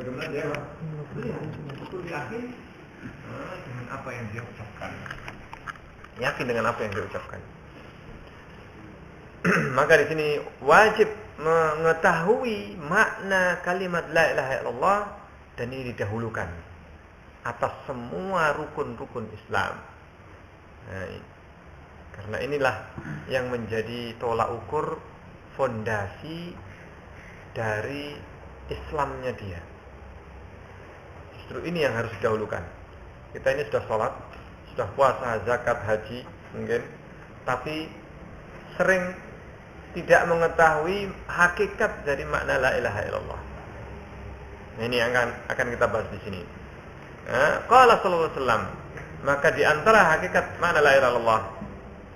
Bagaimana dia betul yakin dengan apa yang dia ucapkan. Yakin dengan apa yang dia ucapkan. Maka di sini wajib mengetahui makna kalimat la ilaha illallah, dan ini didahulukan atas semua rukun-rukun Islam. Nah, karena inilah yang menjadi tolak ukur fondasi dari Islamnya dia. Justru ini yang harus didahulukan. Kita ini sudah sholat, sudah puasa, zakat, haji mungkin, tapi sering tidak mengetahui hakikat dari makna la ilaha illallah. Nah, ini yang akan kita bahas di sini. Qala sallallahu alaihi wasallam, maka di antara hakikat makna la ilaha illallah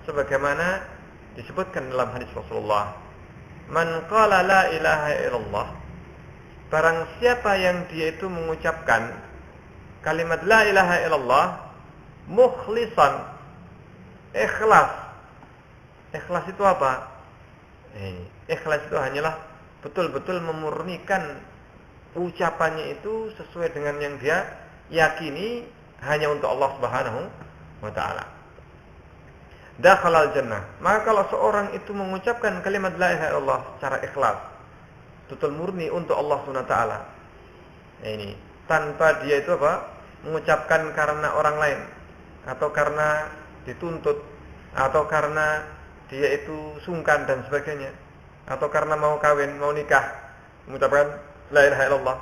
sebagaimana disebutkan dalam hadis Rasulullah, man qala la ilaha illallah, barang siapa yang dia itu mengucapkan kalimat la ilaha illallah mukhlisan, ikhlas. Ikhlas itu apa? Ikhlas itu hanyalah betul-betul memurnikan ucapannya itu sesuai dengan yang dia yakini hanya untuk Allah Subhanahu wa taala. Dakhalal jannah. Maka kalau seorang itu mengucapkan kalimat la ilaha illallah secara ikhlas, betul murni untuk Allah Subhanahu wa taala. Ini tanpa dia itu apa? Mengucapkan karena orang lain, atau karena dituntut, atau karena dia itu sungkan dan sebagainya, atau karena mau kawin, mau nikah, mengucapkan la ilaha illallah.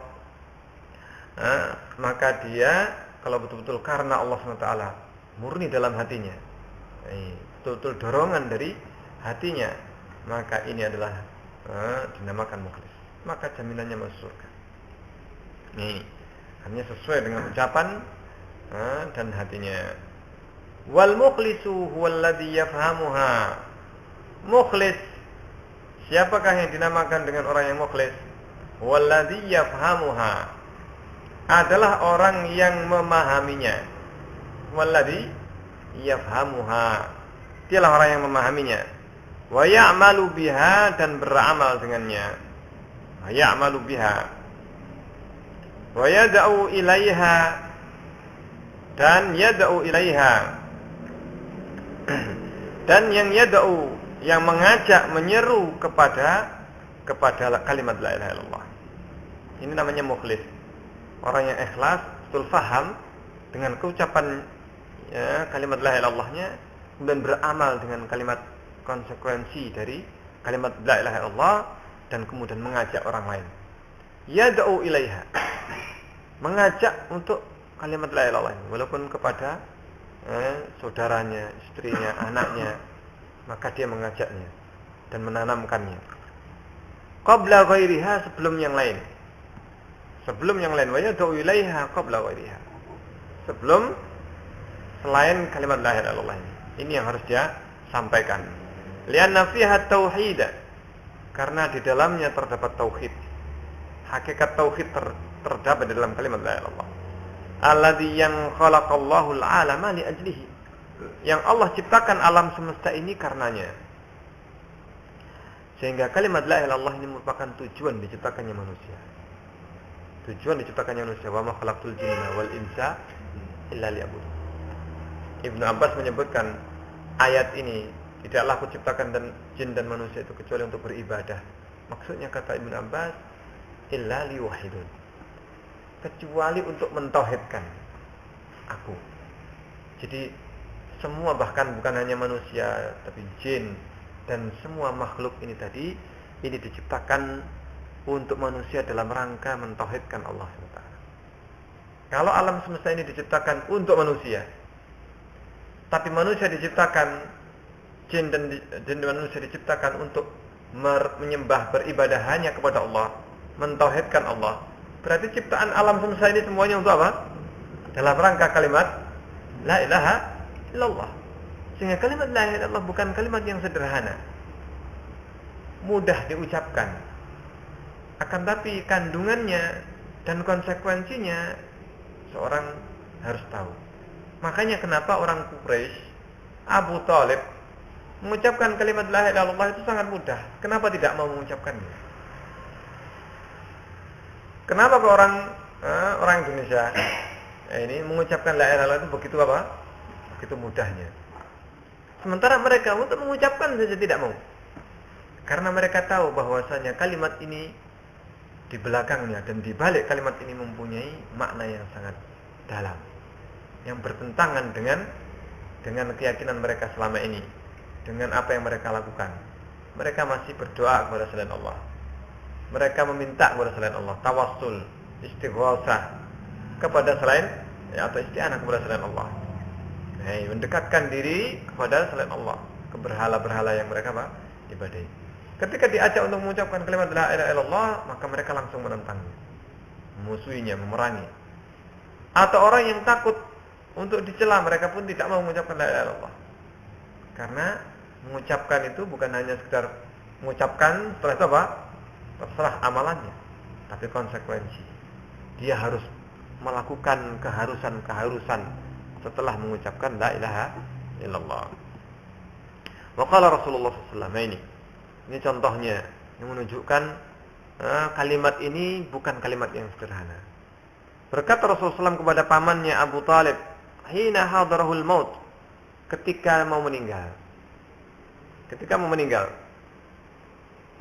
Maka dia kalau betul-betul karena Allah SWT, murni dalam hatinya, betul-betul dorongan dari hatinya, maka ini adalah dinamakan mukhlis. Maka jaminannya masuk surga. Hanya sesuai dengan ucapan dan hatinya. Wal mukhlisu huwallazi yafhamuha. Mukhlis, siapakah yang dinamakan dengan orang yang mukhlis? Huwallazi yafhamuha, adalah orang yang memahaminya. Huwallazi yafhamuha, dialah orang yang memahaminya. Wa ya'malu biha, dan beramal dengannya. Wa ya'malu biha. Wa yad'u ilaiha, dan yad'u ilaiha. Dan yang yad'u, yang mengajak, menyeru kepada kalimat la ilaha illallah. Ini namanya mukhlis. Orang yang ikhlas, betul faham dengan keucapan kalimat la ilaha illallahnya, dan beramal dengan kalimat konsekuensi dari kalimat la ilaha illallah, dan kemudian mengajak orang lain. Yad'u ilaiha, mengajak untuk kalimat la ilaha illallah, walaupun kepada saudaranya, istrinya, anaknya, maka dia mengajaknya dan menanamkannya. Qabla ghairiha, sebelum yang lain. Sebelum yang lain, wa yad'u ilaiha qabla ghairiha. Sebelum selain kalimat la ilaha illallah ini. Ini yang harus dia sampaikan. Lianna fiha tauhid. Karena di dalamnya terdapat tauhid. Hakikat tauhid terdapat di dalam kalimat la ilaha illallah. Alladzi yang khalaqallahu al-'alama li ajlihi, yang Allah ciptakan alam semesta ini karenanya. Sehingga kalimat la ilaha illallah ini merupakan tujuan diciptakannya manusia. Tujuan diciptakannya manusia. Wa ma khalaqtul jinna wal insa illa liya'budun. Ibnu Abbas menyebutkan ayat ini, tidaklah aku ciptakan jin dan manusia itu kecuali untuk beribadah. Maksudnya kata Ibnu Abbas, illa liwahidun, kecuali untuk mentauhidkan aku. Jadi semua, bahkan bukan hanya manusia, tapi jin dan semua makhluk ini tadi, ini diciptakan untuk manusia dalam rangka mentauhidkan Allah SWT. Kalau alam semesta ini diciptakan untuk manusia, tapi manusia diciptakan, jin dan manusia diciptakan untuk menyembah, beribadah hanya kepada Allah, mentauhidkan Allah, berarti ciptaan alam semesta ini semuanya untuk apa? Dalam rangka kalimat la ilaha illallah. Sehingga kalimat la ilaha illallah bukan kalimat yang sederhana, mudah diucapkan, akan tapi kandungannya dan konsekuensinya seorang harus tahu. Makanya kenapa orang Quraisy, Abu Thalib, mengucapkan kalimat la ilaha illallah itu sangat mudah. Kenapa tidak mau mengucapkannya? Kenapa kok orang Indonesia ini mengucapkan la ilaha illallah itu begitu apa? Begitu mudahnya. Sementara mereka untuk mengucapkan saja tidak mau. Karena mereka tahu bahwasanya kalimat ini di belakangnya dan di balik kalimat ini mempunyai makna yang sangat dalam, yang bertentangan dengan keyakinan mereka selama ini, dengan apa yang mereka lakukan. Mereka masih berdoa kepada selain Allah. Mereka meminta kepada selain Allah, tawassul, istighosah kepada selain atau isti'anah kepada selain Allah. Mendekatkan diri kepada selain Allah, ke berhala-berhala yang mereka ibadahi. Ketika diajak untuk mengucapkan kalimat la ilaha illallah, maka mereka langsung menentangnya, memusuhinya, memerangi. Atau orang yang takut untuk dicela, mereka pun tidak mau mengucapkan la ilaha illallah. Karena mengucapkan itu bukan hanya sekedar mengucapkan, setelah itu apa? Terserah amalannya, tapi konsekuensi. Dia harus melakukan keharusan setelah mengucapkan la ilaha illallah. Wa qala Rasulullah sallallahu alaihi wasallam, ini contohnya yang menunjukkan kalimat ini bukan kalimat yang sederhana. Berkata Rasulullah SAW kepada pamannya Abu Talib, hina hadarahul maut, ketika mau meninggal.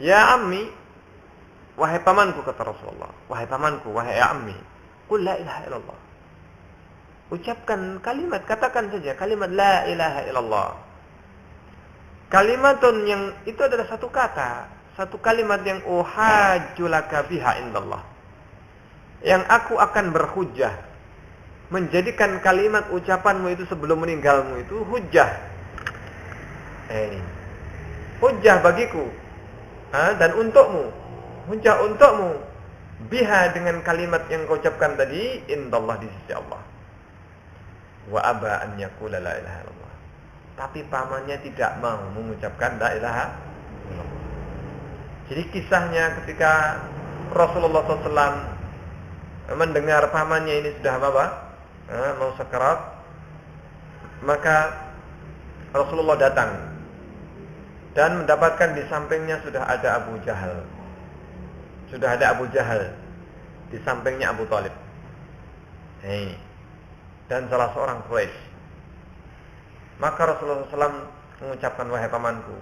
Ya ammi, wahai pamanku, kata Rasulullah, wahai pamanku, wahai ammi, qul la ilaha illallah. Ucapkan kalimat, katakan saja kalimat la ilaha illallah. Kalimatun yang itu adalah satu kata, satu kalimat yang uhajjulaka biha indallah, yang aku akan berhujjah, menjadikan kalimat ucapanmu itu sebelum meninggalmu itu hujjah. Ini hujjah bagiku dan untukmu, hujjah untukmu biha, dengan kalimat yang kau ucapkan tadi, indallah, di sisi Allah. Wa aba an yaqula la ilaha illallah, tapi pamannya tidak mau mengucapkan la ilaha illallah. Jadi kisahnya ketika Rasulullah SAW mendengar pamannya ini sudah mau sekarat, maka Rasulullah datang dan mendapatkan di sampingnya sudah ada Abu Jahal. Di sampingnya Abu Talib. Dan salah seorang Quraisy. Maka Rasulullah SAW mengucapkan, wahai pamanku,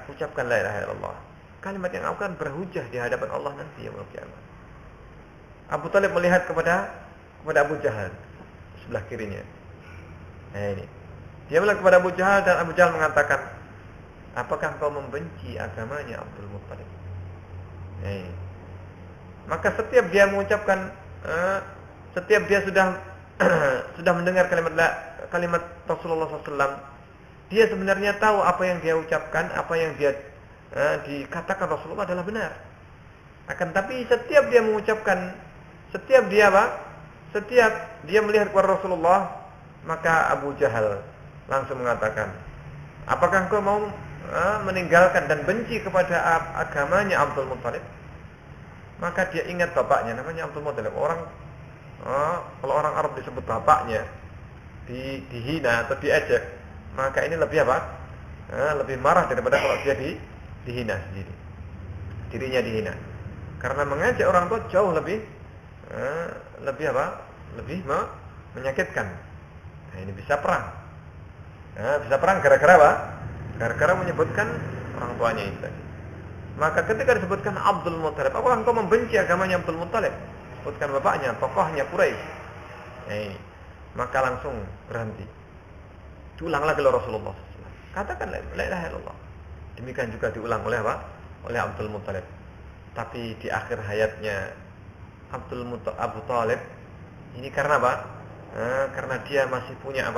ucapkan la ilaha illallah, kalimat yang akan berhujjah di hadapan Allah nanti yaumul qiyamah. Abu Talib melihat kepada Abu Jahal sebelah kirinya. Dia melihat kepada Abu Jahal, dan Abu Jahal mengatakan, apakah kau membenci agamanya Abdul Muttalib? Maka setiap dia mengucapkan, setiap dia sudah mendengar kalimat Rasulullah SAW, dia sebenarnya tahu apa yang dia ucapkan, apa yang dia dikatakan Rasulullah adalah benar. Akan tapi setiap dia mengucapkan, setiap dia melihat kepada Rasulullah, maka Abu Jahal langsung mengatakan, apakah engkau mau meninggalkan dan benci kepada agamanya Abdul Muttalib? Maka dia ingat bapaknya, namanya Abdul Muttalib. Kalau orang Arab disebut bapaknya, dihina atau diejek, maka ini lebih lebih marah daripada kalau dia dihina sendiri, dirinya dihina. Karena mengejek orang tua jauh lebih menyakitkan. Ini bisa perang. Bisa perang gara-gara apa? Gara-gara menyebutkan orang tuanya itu tadi. Maka ketika disebutkan Abdul Muttalib, apakah engkau membenci agamanya Abdul Muttalib? Sebutkan bapaknya, tokohnya Quraisy. Maka langsung berhenti. Diulang lagi oleh Rasulullah SAW. Katakan la ilaha illallah. Demikian juga diulang oleh oleh Abdul Muttalib. Tapi di akhir hayatnya Abu Talib ini karena apa? Karena dia masih punya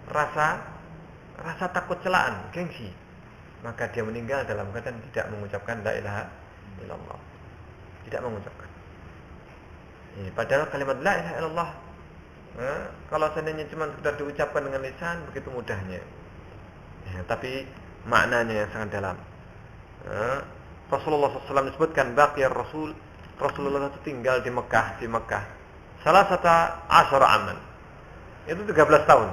rasa takut celaan, gengsi. Maka dia meninggal dalam keadaan tidak mengucapkan la ilaha illallah. Tidak mengucapkan. Padahal kalimat la ilaha illallah, kalau seandainya cuma sekedar diucapkan dengan lisan, begitu mudahnya. Tapi maknanya yang sangat dalam. Rasulullah SAW disebutkan baqiyar Rasulullah itu tinggal di Mekah. Salah satu asyara aman. Itu 13 tahun.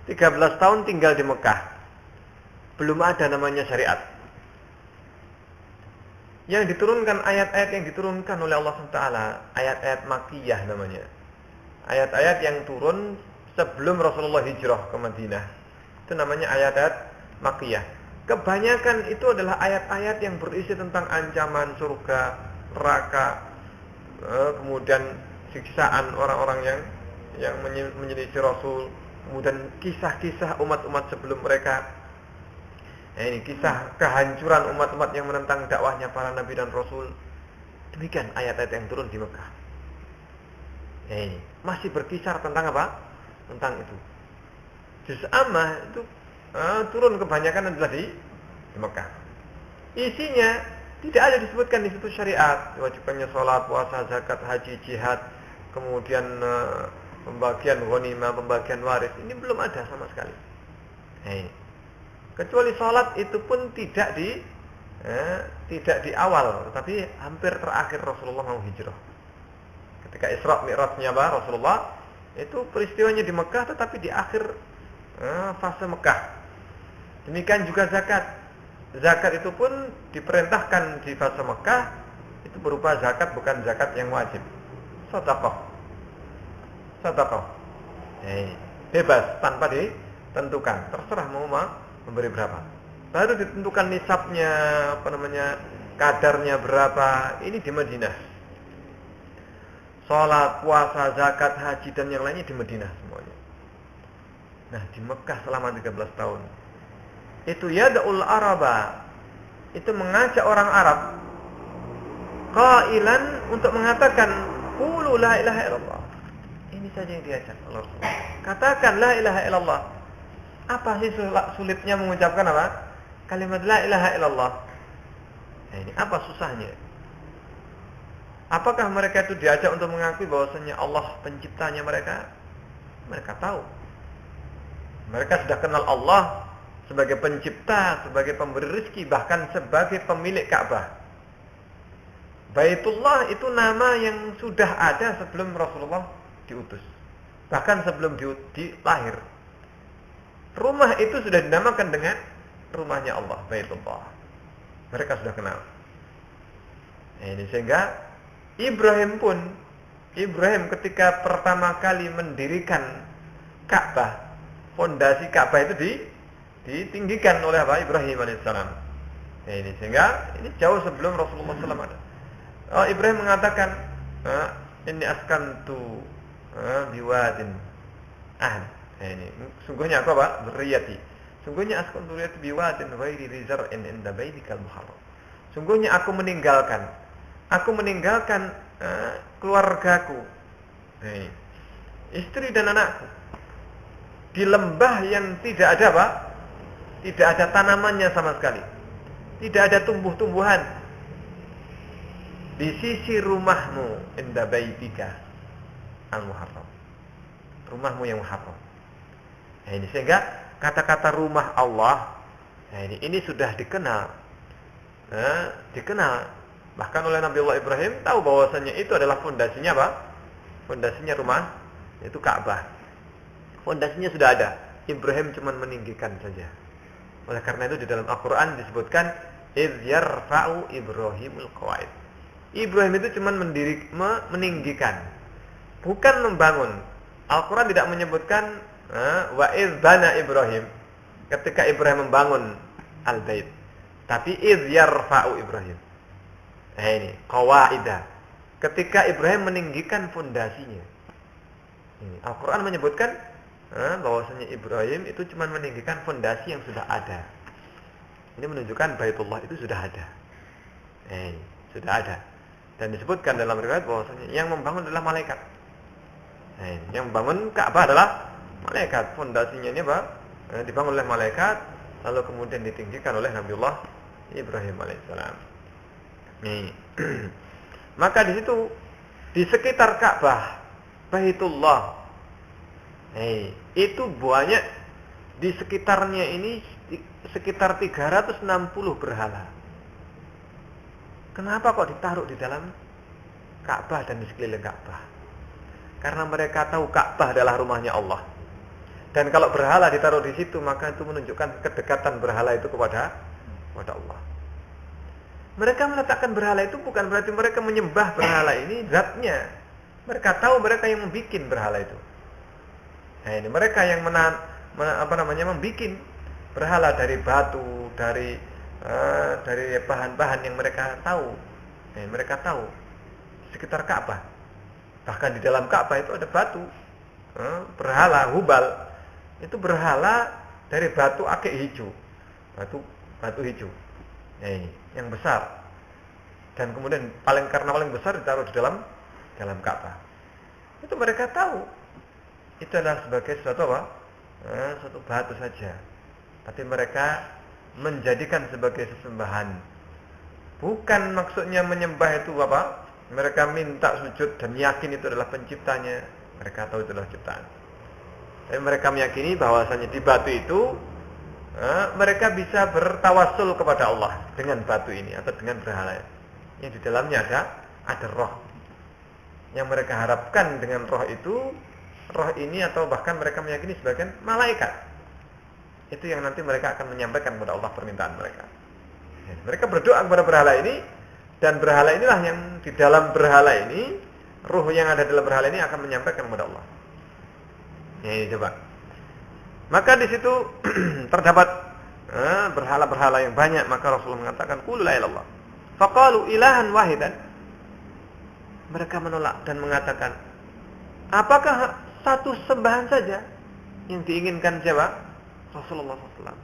13 tahun tinggal di Mekah. Belum ada namanya syariat. Yang diturunkan ayat-ayat yang diturunkan oleh Allah SWT, ayat-ayat Makkiyah namanya. Ayat-ayat yang turun sebelum Rasulullah hijrah ke Madinah. Itu namanya ayat-ayat Makkiyah. Kebanyakan itu adalah ayat-ayat yang berisi tentang ancaman surga, neraka, kemudian siksaan orang-orang yang menyelisih Rasul, kemudian kisah-kisah umat-umat sebelum mereka. Ini kisah kehancuran umat-umat yang menentang dakwahnya para nabi dan rasul. Demikian ayat-ayat yang turun di Mekah. Ini masih berkisar tentang apa? Tentang itu. Juz Ammah itu turun kebanyakan adalah di Mekah. Isinya tidak ada disebutkan di situ syariat, wajibnya sholat, puasa, zakat, haji, jihad, kemudian pembagian ghanimah, pembagian waris. Ini belum ada sama sekali. Kecuali sholat itu pun tidak di awal, tapi hampir terakhir Rasulullah mau hijrah. Ketika Isra Mi'rajnya Rasulullah, itu peristiwanya di Mekah, tetapi di akhir fase Mekah. Demikian juga zakat. Zakat itu pun diperintahkan di fase Mekah, itu berupa zakat, bukan zakat yang wajib. Sedekah. Bebas tanpa ditentukan, terserah mau memberi berapa. Baru ditentukan nisabnya, kadarnya berapa. Ini di Madinah. Salat, puasa, zakat, haji dan yang lainnya di Madinah semuanya. Nah, di Mekah selama 13 tahun. Itu yad'ul araba. Itu mengajak orang Arab qailan untuk mengatakan qulu la ilaha illallah. Ini saja yang diajak Allah. Katakan la ilaha illallah. Apa sih sulitnya mengucapkan apa? Kalimat la ilaha illallah. Nah, ini apa susahnya? Apakah mereka itu diajak untuk mengakui bahwasanya Allah penciptanya mereka? Mereka tahu. Mereka sudah kenal Allah sebagai pencipta, sebagai pemberi rezeki, bahkan sebagai pemilik Ka'bah. Baitullah itu nama yang sudah ada sebelum Rasulullah diutus. Bahkan sebelum lahir. Rumah itu sudah dinamakan dengan rumahnya Allah, Baitullah. Mereka sudah kenal. Nah, ini sehingga Ibrahim ketika pertama kali mendirikan Ka'bah, fondasi Ka'bah itu ditinggikan oleh Ibrahim alaihissalam. Nah, ini sehingga ini jauh sebelum Rasulullah SAW ada. Ibrahim mengatakan, ini askantu biwadin ahli. Nah, ini sungguhnya aku dzurriyyati. Sungguhnya askantu biwadin ghairi rizar'in inda baitikal muharram. Sungguhnya aku meninggalkan keluargaku, istri dan anakku di lembah yang tidak ada tidak ada tanamannya sama sekali, tidak ada tumbuh-tumbuhan, di sisi rumahmu, inda baitika al-muharram, rumahmu yang muharram. Nah, ini sehingga kata-kata rumah Allah, nah ini sudah dikenal, bahkan oleh Nabi Allah Ibrahim, tahu bahwasanya itu adalah fondasinya apa? Fondasinya rumah itu Ka'bah. Fondasinya sudah ada. Ibrahim cuma meninggikan saja. Oleh karena itu di dalam Al-Quran disebutkan idz yarfa'u Ibrahimul qawaid. Ibrahim itu cuma meninggikan, bukan membangun. Al-Quran tidak menyebutkan wa idz bana Ibrahim, ketika Ibrahim membangun al-bait, tapi idz yarfa'u Ibrahim. Nah, ini qawaidah, ketika Ibrahim meninggikan fondasinya. Ini Al-Quran menyebutkan bahwasanya Ibrahim itu cuma meninggikan fondasi yang sudah ada. Ini menunjukkan Baitullah itu sudah ada. Sudah ada. Dan disebutkan dalam riwayat bahwasanya yang membangun adalah malaikat. Yang membangun Ka'bah adalah malaikat. Fondasinya ini dibangun oleh malaikat, lalu kemudian ditinggikan oleh Nabiullah Ibrahim alaihissalam. Maka di situ, di sekitar Ka'bah, Baitullah, itu banyak, di sekitarnya ini sekitar 360 berhala. Kenapa kok ditaruh di dalam Ka'bah dan di sekeliling Ka'bah? Karena mereka tahu Ka'bah adalah rumahnya Allah. Dan kalau berhala ditaruh di situ, maka itu menunjukkan kedekatan berhala itu kepada Allah. Mereka meletakkan berhala itu bukan berarti mereka menyembah berhala ini zatnya. Mereka tahu mereka yang membuat berhala itu. Nah, ini mereka yang membuat berhala dari batu, dari bahan-bahan yang mereka tahu. Nah, mereka tahu sekitar Ka'bah. Bahkan di dalam Ka'bah itu ada batu. Berhala Hubal itu berhala dari batu akik hijau. Batu hijau. Nah, ini yang besar. Dan kemudian karena paling besar ditaruh di dalam Ka'bah. Itu mereka tahu. Itu adalah sebagai suatu batu saja. Tapi mereka menjadikan sebagai sesembahan. Bukan maksudnya menyembah itu apa? Mereka minta sujud dan yakin itu adalah penciptanya. Mereka tahu itu adalah ciptaan. Tapi mereka meyakini bahwasanya di batu itu mereka bisa bertawassul kepada Allah dengan batu ini atau dengan berhala yang di dalamnya ada roh. Yang mereka harapkan dengan roh ini atau bahkan mereka meyakini sebagian malaikat. Itu yang nanti mereka akan menyampaikan kepada Allah permintaan mereka. Mereka berdoa kepada berhala ini, dan berhala inilah yang di dalam berhala ini, ruh yang ada dalam berhala ini akan menyampaikan kepada Allah. Ini coba. Maka di situ terdapat berhala-berhala yang banyak. Maka Rasulullah mengatakan, "Qul la ilaha illallah." Faqalu ilahan wahidan. Mereka menolak dan mengatakan, apakah satu sembahan saja yang diinginkan siapa? Rasulullah SAW.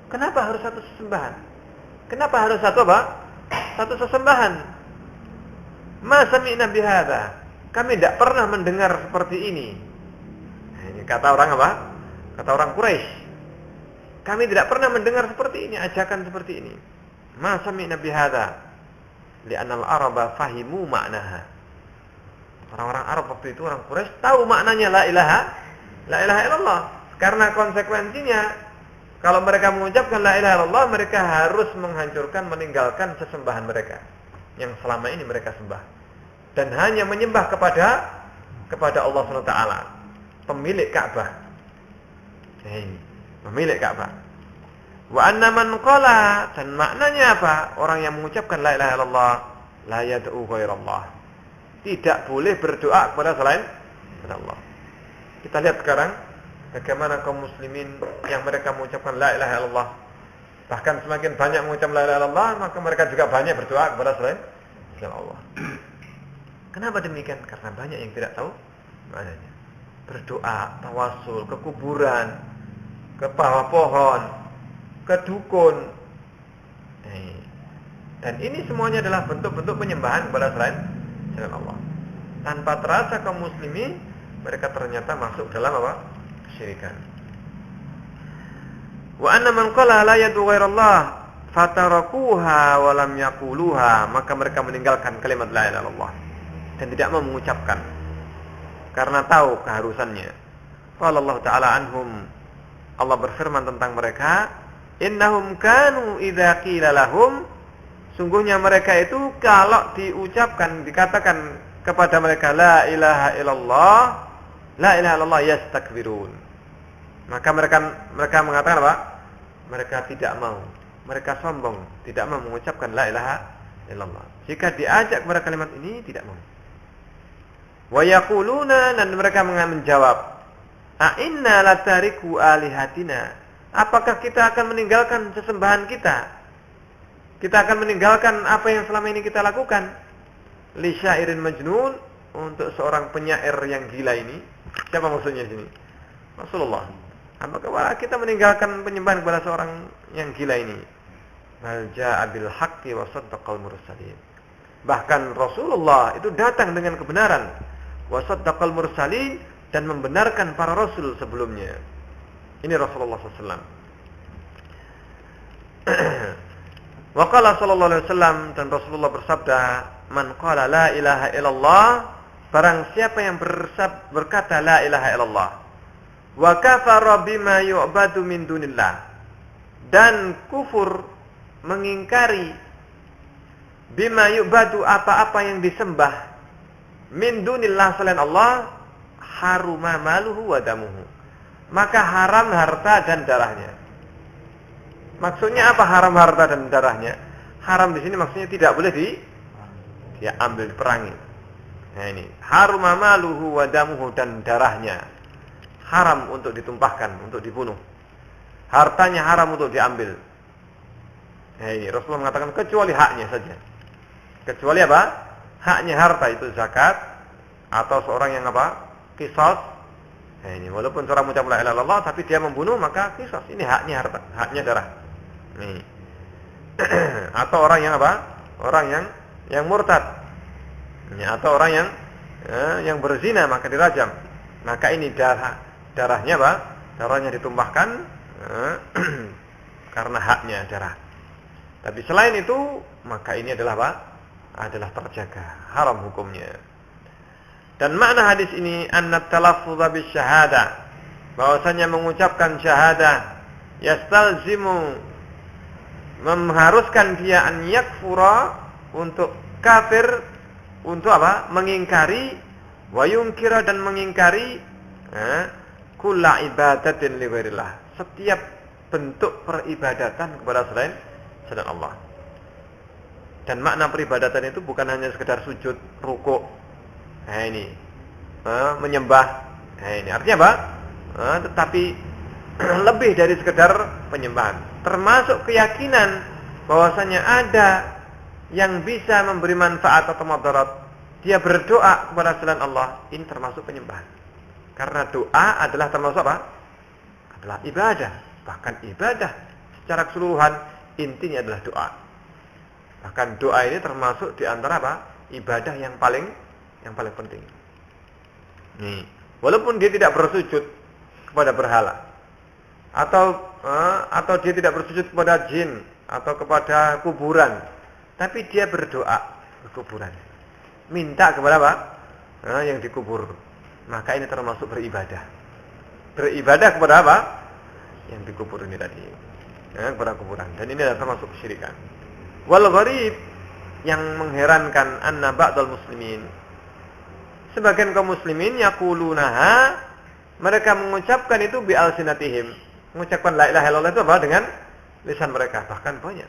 Kenapa harus satu sembahan? Kenapa harus satu sesembahan? Ma sami'na bihadza. Kami tidak pernah mendengar seperti ini. Ini kata orang apa? Kata orang Quraisy. Kami tidak pernah mendengar seperti ini, ajakan seperti ini. Ma sami'na bihadza. Li'anna al-araba fahimu ma'naha. Orang-orang Arab waktu itu, orang Quraisy tahu maknanya la ilaha illallah. Karena konsekuensinya, kalau mereka mengucapkan la ilaha illallah, mereka harus menghancurkan, meninggalkan sesembahan mereka yang selama ini mereka sembah, dan hanya menyembah kepada Allah SWT, pemilik Ka'bah. Pemilik Ka'bah. Wa anna man qala, dan maknanya apa? Orang yang mengucapkan la ilaha illallah la yad'u ghairallah. Tidak boleh berdoa kepada selain Allah. Kita lihat sekarang bagaimana kaum muslimin yang mereka mengucapkan la ilaha illallah. Bahkan semakin banyak mengucapkan la ilaha illallah, maka mereka juga banyak berdoa kepada selain Allah. Kenapa demikian? Karena banyak yang tidak tahu maknanya. Berdoa, tawasul, ke kuburan, ke bawah pohon, ke dukun. Dan ini semuanya adalah bentuk-bentuk penyembahan kepada selain Allah. Tanpa terasa kaum muslimin, mereka ternyata masuk dalam apa? Kesyirikan. Wa anna man qala la yad'u ghairallah fatarakuha wa lam yaquluha, maka mereka meninggalkan kalimat la ilaha illallah dan tidak mau mengucapkan karena tahu keharusannya. Qala Allah Ta'ala anhum, Allah berfirman tentang mereka, innahum kanu idza qila lahum, sungguhnya mereka itu kalau diucapkan, dikatakan kepada mereka la ilaha illallah yastakbirun. Maka mereka mengatakan apa? Mereka tidak mau, mereka sombong, tidak mau mengucapkan la ilaha illallah. Jika diajak kepada kalimat ini tidak mau. Wa yaquluna, dan mereka menjawab, a inna latariku alihatina, apakah kita akan meninggalkan sesembahan kita? Kita akan meninggalkan apa yang selama ini kita lakukan. Li syairin majnun, untuk seorang penyair yang gila ini. Siapa maksudnya sini? Rasulullah. Apakah kita meninggalkan penyembahan kepada seorang yang gila ini? Bal jaa bil haqqi wa saddaqal mursalin. Bahkan Rasulullah itu datang dengan kebenaran. Wa saddaqal mursalin, dan membenarkan para rasul sebelumnya. Ini Rasulullah SAW. Wa qala sallallahu alaihi wasallam, dan Rasulullah bersabda, man qala la ilaha illallah, barang siapa yang berkata la ilaha illallah, wa kafara bima yu'badu min dunillah, dan kufur, mengingkari bima yu'badu, apa-apa yang disembah, min dunillah, selain Allah, haruma maluhu wa damuhu, maka haram harta dan darahnya. Maksudnya apa haram harta dan darahnya? Haram di sini maksudnya tidak boleh dia ambil diperangi. Nah ini, haruma maluhu wa damuhu, dan darahnya haram untuk ditumpahkan, untuk dibunuh. Hartanya haram untuk diambil. Nah ini Rasulullah mengatakan kecuali haknya saja. Kecuali apa? Haknya harta itu zakat atau seorang yang apa? Qisas. Nah ini walaupun seorang mengucap la ilaha illallah tapi dia membunuh maka qisas. Ini haknya harta, haknya darah. Nih. Atau orang yang apa? Orang yang murtad. Ya, atau orang yang berzina maka dirajam. Maka ini darahnya apa? Darahnya ditumpahkan karena haknya darah. Tapi selain itu maka ini adalah apa? Adalah terjaga, haram hukumnya. Dan makna hadis ini anna talaffuz bisyahada, bahwasanya mengucapkan syahadah yastalzimu, mengharuskan dia an yakfura, untuk kafir, untuk apa? Mengingkari, wa yunkira, dan mengingkari kulla ibadatin li ghairillah, setiap bentuk peribadatan kepada selain Allah. Dan makna peribadatan itu bukan hanya sekedar sujud, rukuk, menyembah, ini artinya apa? Tetapi lebih dari sekedar penyembahan, termasuk keyakinan bahwasanya ada yang bisa memberi manfaat atau mudarat. Dia berdoa kepada selain Allah, ini termasuk penyembahan. Karena doa adalah termasuk apa? Adalah ibadah. Bahkan ibadah secara keseluruhan intinya adalah doa. Bahkan doa ini termasuk di antara apa? Ibadah yang paling penting. Nih, walaupun dia tidak bersujud kepada berhala, atau dia tidak bersujud kepada jin atau kepada kuburan, tapi dia berdoa ke kuburan, minta kepada apa? Yang dikubur. Maka ini termasuk beribadah. Beribadah kepada apa? Yang dikubur ini tadi, kepada kuburan. Dan ini adalah termasuk kesyirikan. Wal gharib, yang mengherankan, anna ba'dal muslimin, sebagian kaum muslimin yaqulunaha, mereka mengucapkan itu bi alsinatihim, mengucapkan la ilaha illallah itu apa? Dengan lisan mereka, bahkan banyak.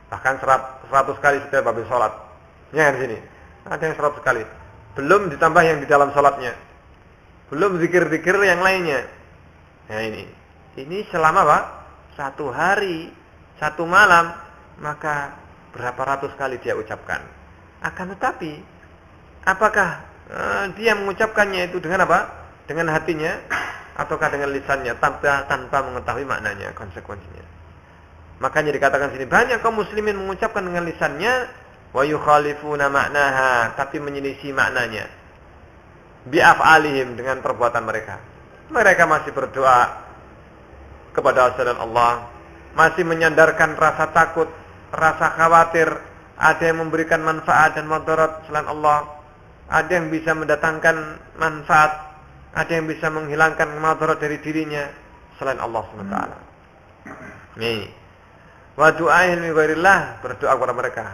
Bahkan 100 kali setiap habis salat. Ya di sini. Ada yang 100 kali. Belum ditambah yang di dalam salatnya. Belum zikir-zikir yang lainnya. Nah ini selama apa? 1 hari, 1 malam, maka berapa ratus kali dia ucapkan. Akan tetapi, apakah dia mengucapkannya itu dengan apa? Dengan hatinya ataukah dengan lisannya tanpa mengetahui maknanya, konsekuensinya. Makanya dikatakan sini banyak kaum muslimin mengucapkan dengan lisannya wa yukhalifuna maknaha, tapi menyelisih maknanya. Bi af'alihim, dengan perbuatan mereka. Mereka masih berdoa kepada selain Allah, masih menyandarkan rasa takut, rasa khawatir, ada yang memberikan manfaat dan mudarat selain Allah, ada yang bisa mendatangkan manfaat, ada yang bisa menghilangkan mudarat dari dirinya selain Allah SWT. Nih, wa du'aihim li ghairillah, berdoa kepada mereka,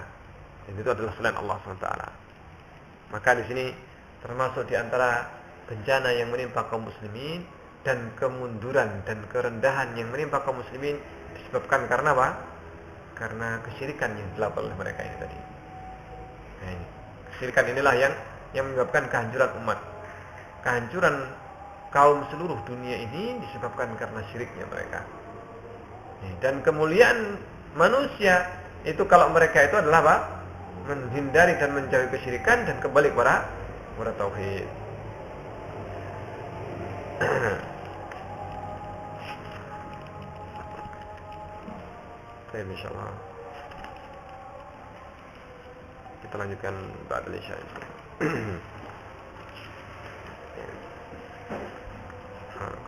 dan itu adalah selain Allah SWT. Maka di sini termasuk di antara bencana yang menimpa kaum muslimin dan kemunduran dan kerendahan yang menimpa kaum muslimin disebabkan karena apa? Karena kesyirikan yang dilakukan oleh mereka ini tadi. Nah, ini kesyirikan inilah yang menyebabkan kehancuran umat, kehancuran kaum seluruh dunia ini disebabkan karena syiriknya mereka. Dan kemuliaan manusia itu kalau mereka itu adalah apa? Menghindari dan menjauhi kesyirikan dan kembali kepada tauhid. Baik, insyaallah kita lanjutkan ba'da isya.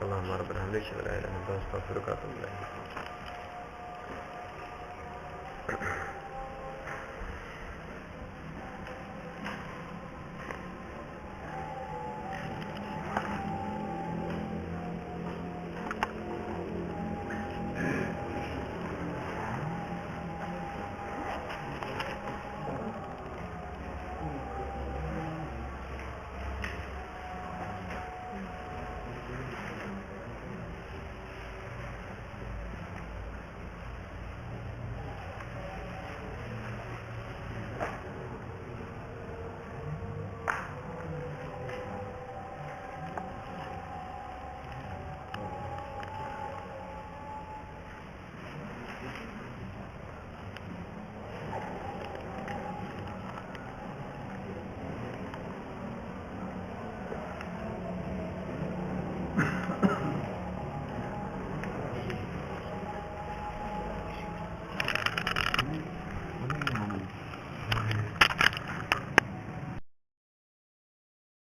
Allahumma rabbana hamdika la ilaha illa anta astaghfiruka wa atubu ilaik.